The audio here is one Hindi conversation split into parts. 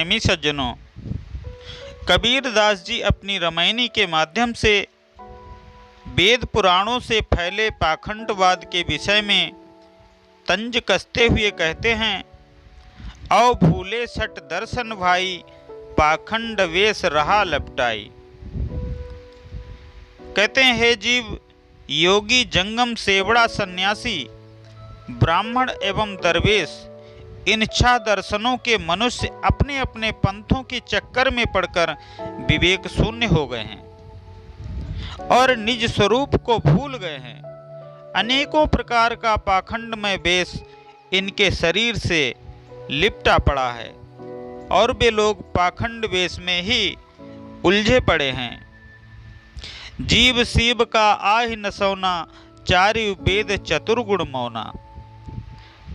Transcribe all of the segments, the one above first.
प्रेमी सज्जनों, कबीर दास जी अपनी रामायणी के माध्यम से वेद पुराणों से फैले पाखंडवाद के विषय में तंज कसते हुए कहते हैं, औ भूले सट दर्शन भाई, पाखंड वेश रहा लपटाई। कहते हैं, हे जीव, योगी, जंगम, सेवड़ा, सन्यासी, ब्राह्मण एवं दरवेश, इन 6 दर्शनों के मनुष्य अपने अपने पंथों के चक्कर में पड़कर विवेक शून्य हो गए हैं और निज स्वरूप को भूल गए हैं। अनेकों प्रकार का पाखंडमय वेश इनके शरीर से लिपटा पड़ा है और वे लोग पाखंड वेश में ही उलझे पड़े हैं। जीव शिव का आहि न सोना, चारि वेद चतुर्गुण मौना।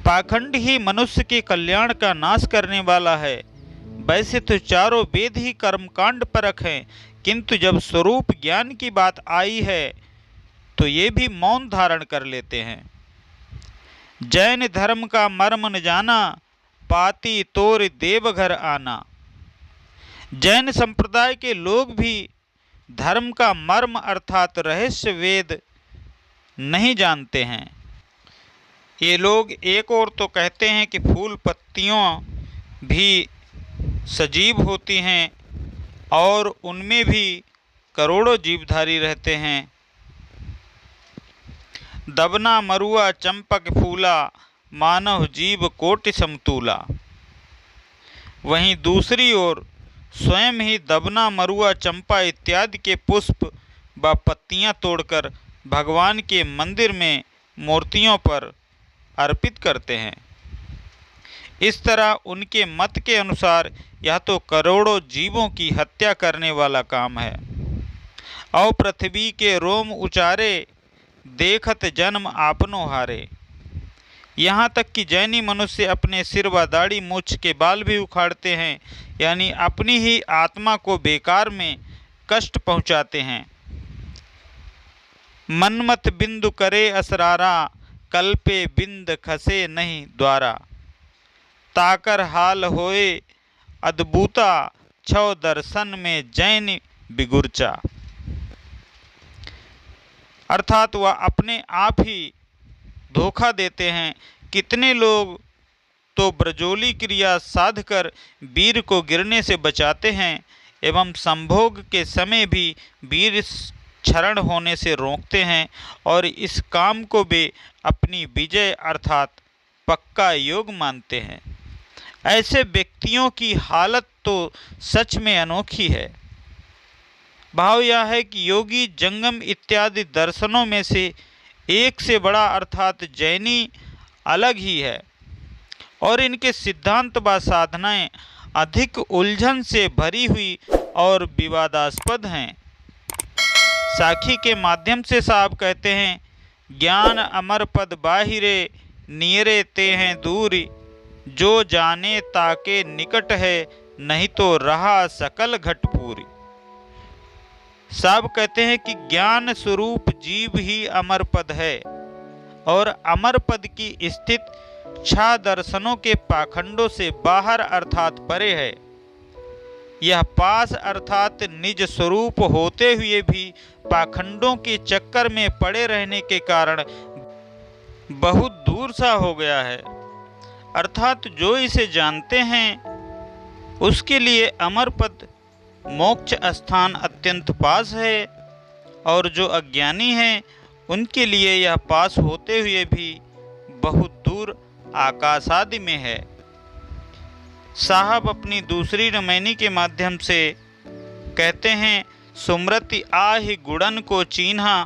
पाखंड ही मनुष्य के कल्याण का नाश करने वाला है। वैसे तो चारों वेद ही कर्मकांड परख हैं, किंतु जब स्वरूप ज्ञान की बात आई है तो ये भी मौन धारण कर लेते हैं। जैन धर्म का मर्म न जाना, पाती तोर देवघर आना। जैन संप्रदाय के लोग भी धर्म का मर्म अर्थात रहस्य वेद नहीं जानते हैं। ये लोग एक और तो कहते हैं कि फूल पत्तियों भी सजीव होती हैं और उनमें भी करोड़ों जीवधारी रहते हैं। दबना मरुआ चंपक फूला, मानव जीव कोटि समतूला। वहीं दूसरी ओर स्वयं ही दबना, मरुआ, चंपा इत्यादि के पुष्प व पत्तियां तोड़कर भगवान के मंदिर में मूर्तियों पर अर्पित करते हैं। इस तरह उनके मत के अनुसार यह तो करोड़ों जीवों की हत्या करने वाला काम है। और पृथ्वी के रोम उचारे, देखत जन्म आपनो हारे। यहाँ तक कि जैनी मनुष्य अपने सिर व दाढ़ी मूछ के बाल भी उखाड़ते हैं, यानी अपनी ही आत्मा को बेकार में कष्ट पहुँचाते हैं। मनमत बिंदु करे असरारा, कल्पे बिंद खसे नहीं द्वारा। ताकर हाल होए अद्भुता, 6 दर्शन में जैन बिगुरचा। अर्थात वह अपने आप ही धोखा देते हैं। कितने लोग तो ब्रजोली क्रिया साध कर वीर को गिरने से बचाते हैं एवं संभोग के समय भी वीर क्षरण होने से रोकते हैं और इस काम को वे अपनी विजय अर्थात पक्का योग मानते हैं। ऐसे व्यक्तियों की हालत तो सच में अनोखी है। भाव यह है कि योगी, जंगम इत्यादि दर्शनों में से एक से बड़ा अर्थात जैनी अलग ही है और इनके सिद्धांत व साधनाएं अधिक उलझन से भरी हुई और विवादास्पद हैं। साखी के माध्यम से साहब कहते हैं, ज्ञान अमर पद बाहिरे, नियरे ते हैं दूरी। जो जाने ताके निकट है, नहीं तो रहा सकल घट पूरी। साहब कहते हैं कि ज्ञान स्वरूप जीव ही अमर पद है और अमर पद की स्थित 6 दर्शनों के पाखंडों से बाहर अर्थात परे है। यह पास अर्थात निज स्वरूप होते हुए भी पाखंडों के चक्कर में पड़े रहने के कारण बहुत दूर सा हो गया है। अर्थात जो इसे जानते हैं उसके लिए अमर पद मोक्ष स्थान अत्यंत पास है और जो अज्ञानी हैं उनके लिए यह पास होते हुए भी बहुत दूर आकाशादि में है। साहब अपनी दूसरी रामायणी के माध्यम से कहते हैं, सुमृति आहि गुणन को चीन्हा,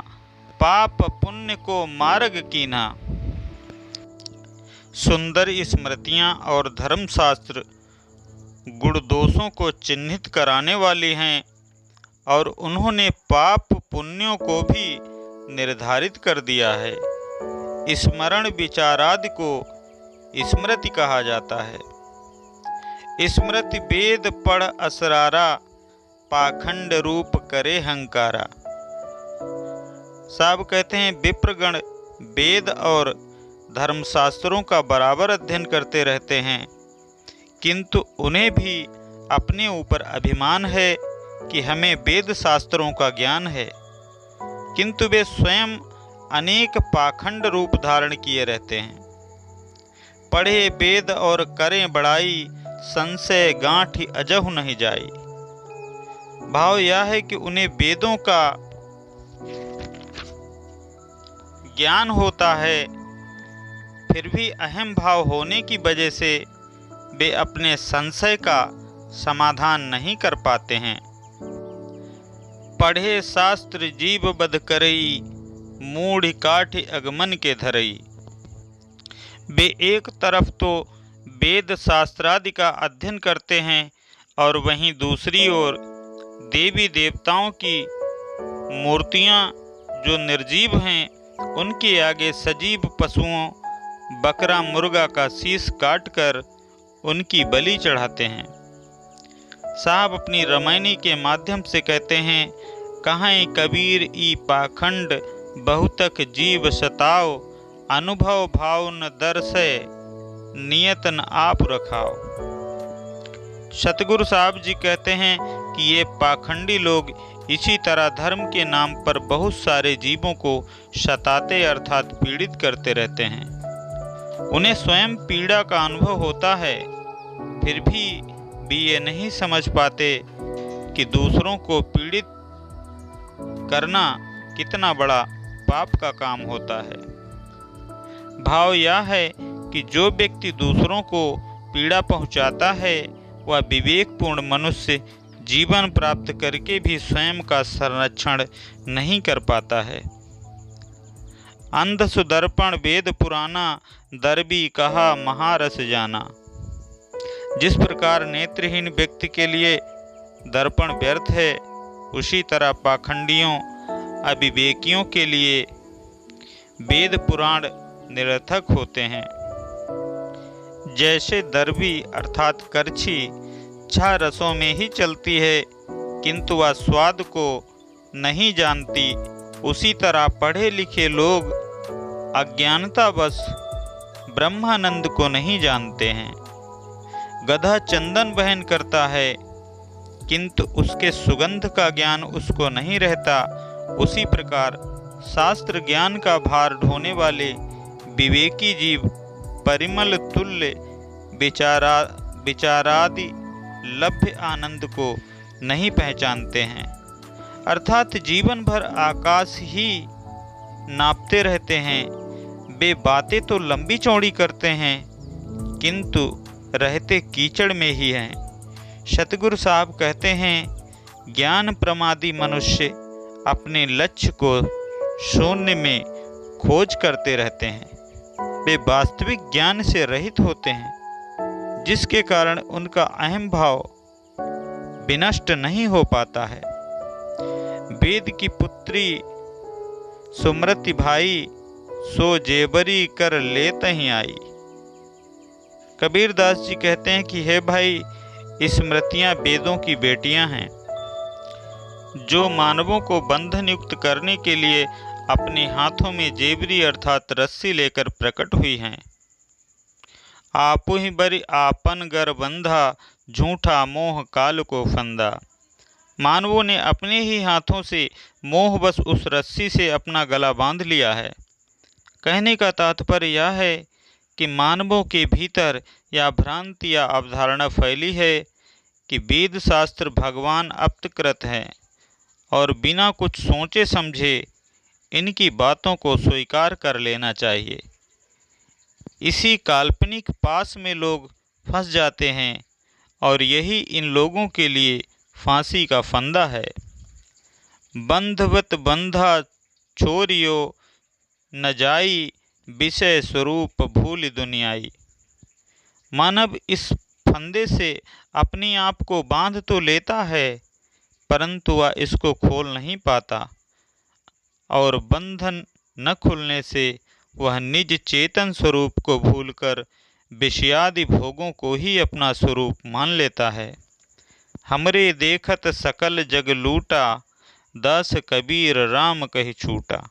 पाप पुण्य को मार्ग कीन्हा। सुंदर स्मृतियाँ और धर्मशास्त्र गुण दोषों को चिन्हित कराने वाली हैं और उन्होंने पाप पुण्यों को भी निर्धारित कर दिया है। स्मरण विचारादि को स्मृति कहा जाता है। स्मृति वेद पढ़ असरारा, पाखंड रूप करे हंकारा। साहब कहते हैं, विप्रगण वेद और धर्मशास्त्रों का बराबर अध्ययन करते रहते हैं, किंतु उन्हें भी अपने ऊपर अभिमान है कि हमें वेद शास्त्रों का ज्ञान है, किंतु वे स्वयं अनेक पाखंड रूप धारण किए रहते हैं। पढ़े वेद और करें बड़ाई, संशय गांठ अजहु नहीं जाई। भाव यह है कि उन्हें वेदों का ज्ञान होता है, फिर भी अहम भाव होने की वजह से वे अपने संशय का समाधान नहीं कर पाते हैं। पढ़े शास्त्र जीव बद करई, मूढ़ काठ अगमन के धरई। वे एक तरफ तो वेद शास्त्रादि का अध्ययन करते हैं और वहीं दूसरी ओर देवी देवताओं की मूर्तियां जो निर्जीव हैं उनके आगे सजीव पशुओं बकरा मुर्गा का शीश काटकर उनकी बलि चढ़ाते हैं। साहब अपनी रामायणी के माध्यम से कहते हैं, कहाँ कबीर ई पाखंड बहुतक जीव सताओ, अनुभव भाव न दर्शे नियत न आप रखाओ। सतगुरु साहब जी कहते हैं कि ये पाखंडी लोग इसी तरह धर्म के नाम पर बहुत सारे जीवों को सताते अर्थात पीड़ित करते रहते हैं। उन्हें स्वयं पीड़ा का अनुभव होता है, फिर भी ये नहीं समझ पाते कि दूसरों को पीड़ित करना कितना बड़ा पाप का काम होता है। भाव यह है कि जो व्यक्ति दूसरों को पीड़ा पहुंचाता है वह विवेकपूर्ण मनुष्य जीवन प्राप्त करके भी स्वयं का संरक्षण नहीं कर पाता है। अंध सुदर्पण वेद पुराना, दरबी कहा महारस जाना। जिस प्रकार नेत्रहीन व्यक्ति के लिए दर्पण व्यर्थ है, उसी तरह पाखंडियों अविवेकियों के लिए वेद पुराण निरर्थक होते हैं। जैसे दरबी अर्थात करछी 6 रसों में ही चलती है किंतु वह स्वाद को नहीं जानती, उसी तरह पढ़े लिखे लोग अज्ञानतावश ब्रह्मानंद को नहीं जानते हैं। गधा चंदन वहन करता है किंतु उसके सुगंध का ज्ञान उसको नहीं रहता, उसी प्रकार शास्त्र ज्ञान का भार ढोने वाले विवेकी जीव परिमल तुल्य विचारादि लभ्य आनंद को नहीं पहचानते हैं। अर्थात जीवन भर आकाश ही नापते रहते हैं। वे बातें तो लंबी चौड़ी करते हैं किंतु रहते कीचड़ में ही हैं। सतगुरु साहब कहते हैं, ज्ञान प्रमादी मनुष्य अपने लक्ष्य को शून्य में खोज करते रहते हैं। वे वास्तविक ज्ञान से रहित होते हैं, जिसके कारण उनका अहम भाव विनष्ट नहीं हो पाता है। वेद की पुत्री सुमृति भाई, सो जेबरी कर लेत ही आई। कबीरदास जी कहते हैं कि हे भाई, स्मृतियां वेदों की बेटियां हैं, जो मानवों को बंधन युक्त करने के लिए अपने हाथों में जेबरी अर्थात रस्सी लेकर प्रकट हुई हैं। आपु ही बरी आपन गर बंधा, झूठा मोह काल को फंदा। मानवों ने अपने ही हाथों से मोहवश उस रस्सी से अपना गला बांध लिया है। कहने का तात्पर्य यह है कि मानवों के भीतर यह भ्रांति या अवधारणा फैली है कि वेद शास्त्र भगवान अप्तकृत है और बिना कुछ सोचे समझे इनकी बातों को स्वीकार कर लेना चाहिए। इसी काल्पनिक पास में लोग फंस जाते हैं और यही इन लोगों के लिए फांसी का फंदा है। बंधवत बंधा छोरियो, न जाई विषय स्वरूप भूल दुनियाई। मानव इस फंदे से अपने आप को बांध तो लेता है, परंतु वह इसको खोल नहीं पाता और बंधन न खुलने से वह निज चेतन स्वरूप को भूलकर विषयादि भोगों को ही अपना स्वरूप मान लेता है। हमरे देखत सकल जग लूटा, दास कबीर राम कहि छूटा।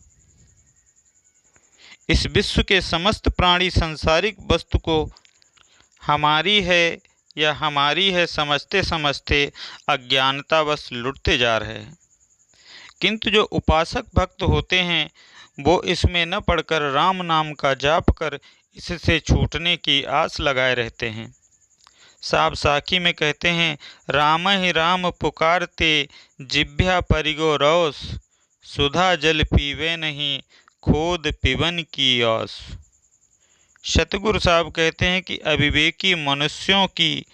इस विश्व के समस्त प्राणी सांसारिक वस्तु को हमारी है या हमारी है समझते समझते अज्ञानतावश लुटते जा रहे हैं। किंतु जो उपासक भक्त होते हैं वो इसमें न पड़कर राम नाम का जाप कर इससे छूटने की आस लगाए रहते हैं। साब साखी में कहते हैं, राम ही राम पुकारते जिभ्या परिगो रौस, सुधा जल पीवे नहीं खोद पिबन की औस। सतगुरु साहब कहते हैं कि अविवेकी मनुष्यों की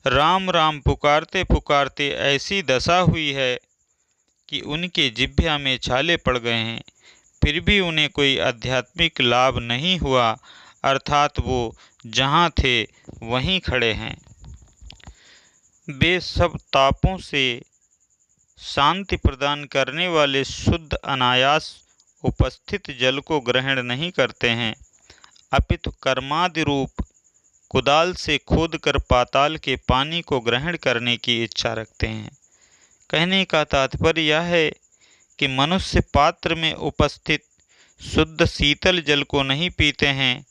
राम राम पुकारते पुकारते ऐसी दशा हुई है कि उनके जिह्वा में छाले पड़ गए हैं, फिर भी उन्हें कोई आध्यात्मिक लाभ नहीं हुआ, अर्थात वो जहाँ थे वहीं खड़े हैं। वे सब तापों से शांति प्रदान करने वाले शुद्ध अनायास उपस्थित जल को ग्रहण नहीं करते हैं, अपितु कर्मादि रूप कुदाल से खोदकर पाताल के पानी को ग्रहण करने की इच्छा रखते हैं। कहने का तात्पर्य यह है कि मनुष्य पात्र में उपस्थित शुद्ध शीतल जल को नहीं पीते हैं,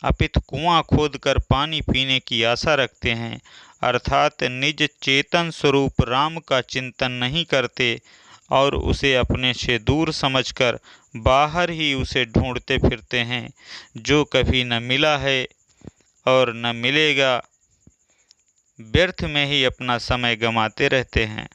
अपितु कुआं खोदकर पानी पीने की आशा रखते हैं, अर्थात निज चेतन स्वरूप राम का चिंतन नहीं करते और उसे अपने से दूर समझकर बाहर ही उसे ढूंढते फिरते हैं, जो कभी न मिला है और न मिलेगा। व्यर्थ में ही अपना समय गंवाते रहते हैं।